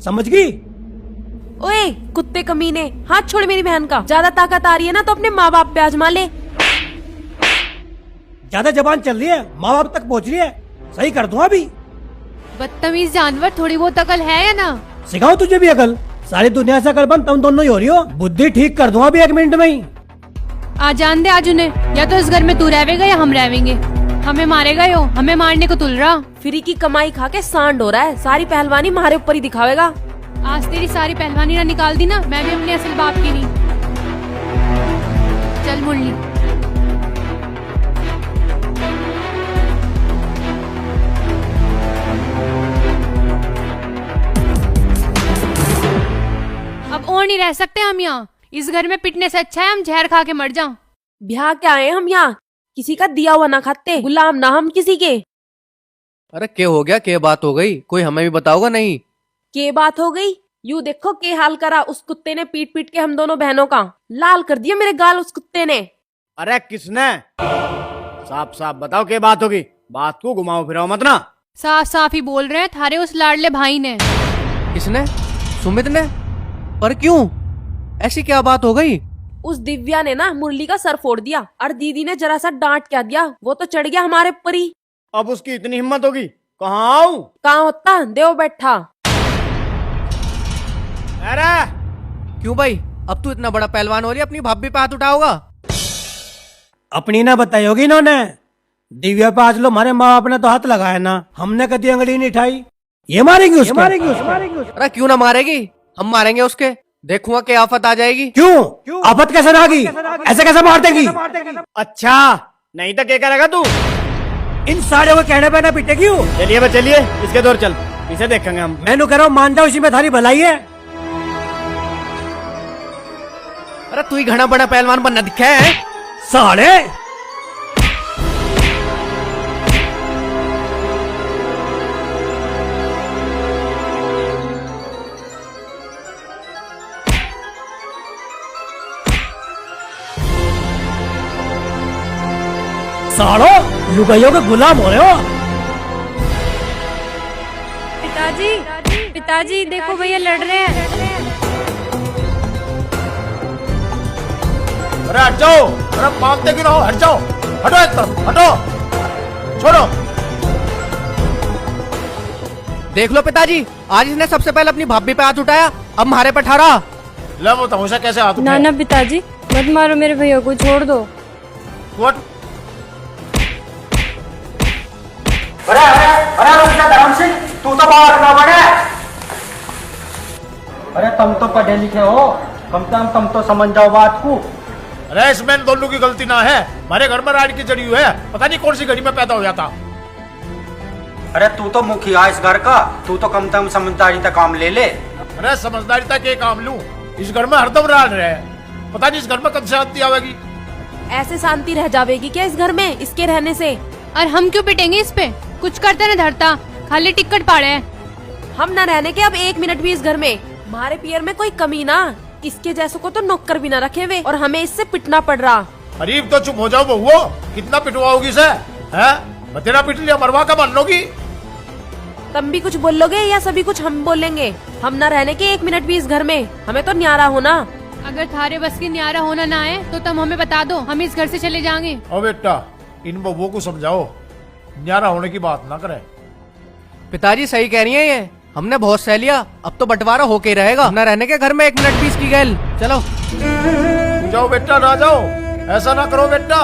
समझ गई? ओए कुत्ते कमीने, हाथ छोड़ मेरी बहन का। ज्यादा ताकत आ रही है ना तो अपने माँ बाप पे आजमा ले। ज्यादा जबान चल रही है, माँ बाप तक पहुँच रही है। सही कर दूंगा अभी। बदतमीज जानवर, थोड़ी बहुत अकल है या ना? सिखाओ तुझे भी अकल। सारी दुनिया से अकलमंद तुम दोनों ही हो रही हो। बुद्धि ठीक कर दूंगा अभी 1 मिनट में ही। आ जान दे आज उन्हें, या तो इस घर में तू रहेगा या हम रहेंगे। हमें मारेगा यो, हमें मारने को तुल रहा। फ्री की कमाई खा के सांड हो रहा है, सारी पहलवानी हमारे ऊपर ही दिखावेगा। आज तेरी सारी पहलवानी ना निकाल दी ना, मैं भी अपने असल बाप की नहीं। चल मुरली। अब और नहीं रह सकते हम यहाँ। इस घर में पिटने से अच्छा है हम जहर खा के मर जाऊं। ब्याह क्या आए हम यहाँ, किसी का दिया हुआ ना खाते, गुलाम ना हम किसी के। अरे क्या हो गया, क्या बात हो गई? कोई हमें भी बताओगा नहीं? के बात हो गई? यू देखो के हाल करा उस कुत्ते ने, पीट पीट के हम दोनों बहनों का लाल कर दिया मेरे गाल उस कुत्ते ने। अरे किसने? साफ साफ बताओ क्या बात होगी, बात को घुमाओ फिराओ मत ना। साफ साफ ही बोल रहे हैं, थारे उस लाडले भाई ने। किसने? सुमित ने? पर क्यों? ऐसी क्या बात हो गई? उस दिव्या ने ना मुरली का सर फोड़ दिया और दीदी ने जरा सा डांट क्या दिया, वो तो चढ़ गया हमारे ऊपर ही। अब उसकी इतनी हिम्मत होगी, कहाँ आऊं? कहाँ होता देव बैठा। अरे क्यों भाई, अब तू इतना बड़ा पहलवान हो रही है, अपनी भाभी पे हाथ उठाओगा? अपनी ना बताई होगी इन्होंने। दिव्या पे आज लो, हमारे माँ बाप ने तो हाथ लगाया ना, हमने कभी अंगली नहीं उठाई। ये मारेंगे उसको। अरे क्यों ना मारेगी, हम मारेंगे उसके। देखूंगा क्या आफत आ जाएगी। क्यों? आफत कैसे आ गई? ऐसे कैसे मार देगी? अच्छा, नहीं तो क्या करेगा तू? इन साड़ियों को कहने पे ना पिटेगी। चलिए बस चलिए, इसके दौर चल, इसे देखेंगे हम। मैंने कह रहा हूँ मान जाओ, इसी में थारी भलाई है। अरे तू ही घना बड़ा पहलवान बनना दिखा है साले। सालो लुगाइयों के गुलाम हो रहे हो। पिताजी, पिताजी देखो भैया लड़ रहे हैं। अरे हट जाओ, अरे मांगते क्यों ना हो, हट जाओ, हटो एक तरफ, हटो, छोड़ो। देख लो पिताजी, आज इसने सबसे पहले अपनी भाभी पे हाथ उठाया, अब हमारे पे ठहरा। ले वो तमाशा कैसे हाथ ना ना पिताजी मत मारो मेरे भैया को, छोड़ दो। उठाया? अरे अरे अरे रुक जा धर्म सिंह, तू तो बाहर ना बने। अरे तुम तो पढ़े लिखे हो, कम से कम तुम तो समझ जाओ बात को। अरे इसमें इन दोनों की गलती ना है, हमारे घर में राड की जड़ी हुई है, पता नहीं कौन सी घड़ी में पैदा हो जाता। अरे तू तो मुखिया इस घर का, तू तो कम से कम समझदारी तक काम ले ले। अरे समझदारी तक ये काम लूं, इस घर में हरदम राड रहे, पता नहीं इस घर में कब शांति आवेगी। ऐसे शांति रह जावेगी क्या इस घर में इसके रहने से? और हम क्यों पिटेंगे इस पे? कुछ करते न धरता, खाली टिकट पाड़े हैं। हम न रहने के अब 1 मिनट भी इस घर में। हमारे पियर में कोई कमी ना, इसके जैसों को तो नौकर भी ना रखे हुए और हमें इससे पिटना पड़ रहा। अरीब तो चुप हो जाओ बहुओ, कितना पिटवाओगी इसे? हैं? बतेरा पिट लिया, मरवा का मान लोगी? तुम भी कुछ बोलोगे या सभी कुछ हम बोलेंगे? हम न रहने के 1 मिनट भी इस घर में, हमें तो न्यारा होना। अगर थारे बस की न्यारा होना ना है तो तुम हमें बता दो, हम इस घर से चले जाएंगे। ओ बेटा, इन बहुओं को समझाओ, न्यारा होने की बात ना करे। पिताजी सही कह रही है ये, हमने बहुत सह लिया, अब तो बंटवारा होके रहेगा। न रहने के घर में 1 मिनट भी इसकी गैल। चलो जाओ बेटा, ना जाओ, ऐसा ना करो बेटा।